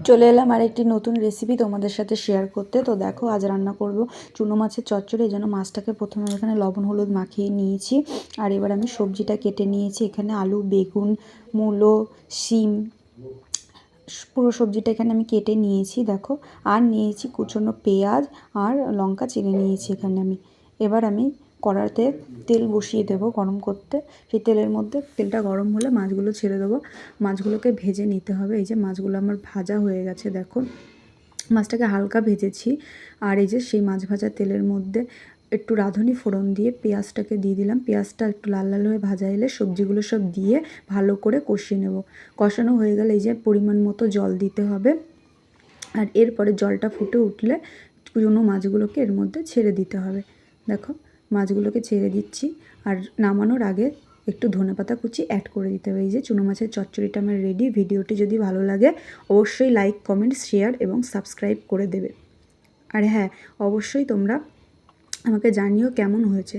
চলে এলাম আর একটি নতুন রেসিপি তোমাদের সাথে শেয়ার করতে। তো দেখো আজ রান্না করব চুনো মাছের চচ্চড়ি। এই জন্য মাছটাকে প্রথমে এখানে লবণ হলুদ মাখিয়ে নিয়েছি। আর এবার আমি সবজিটা কেটে নিয়েছি। এখানে আলু, বেগুন, মূলো, শিম, পুরো সবজিটা এখানে আমি কেটে নিয়েছি দেখো। আর নিয়েছি কুচনো পেঁয়াজ আর লঙ্কা চিড়ে নিয়েছি এখানে আমি। এবার আমি কড়াতে তেল বসিয়ে দেবো গরম করতে। সেই তেলের মধ্যে তেলটা গরম হলে মাছগুলো ছেড়ে দেবো। মাছগুলোকে ভেজে নিতে হবে। এই যে মাছগুলো আমার ভাজা হয়ে গেছে দেখো, মাছটাকে হালকা ভেজেছি। আর এই যে সেই মাছ ভাজা তেলের মধ্যে একটু রাঁধুনি ফোড়ন দিয়ে পেঁয়াজটাকে দিয়ে দিলাম। পেঁয়াজটা একটু লাল লাল হয়ে ভাজা এলে সবজিগুলো সব দিয়ে ভালো করে কষিয়ে নেব। কষানো হয়ে গেলে এই যে পরিমাণ মতো জল দিতে হবে। আর এরপরে জলটা ফুটে উঠলে চুনো মাছগুলোকে এর মধ্যে ছেড়ে দিতে হবে। দেখো মাছগুলোকে ছেড়ে দিচ্ছি। আর নামানোর আগে একটু ধনেপাতা কুচি অ্যাড করে দিতে হবে। এই যে চুনো মাছের চচ্চড়িটা আমার রেডি। ভিডিওটি যদি ভালো লাগে অবশ্যই লাইক, কমেন্ট, শেয়ার এবং সাবস্ক্রাইব করে দেবে। আর হ্যাঁ, অবশ্যই তোমরা আমাকে জানিও কেমন হয়েছে।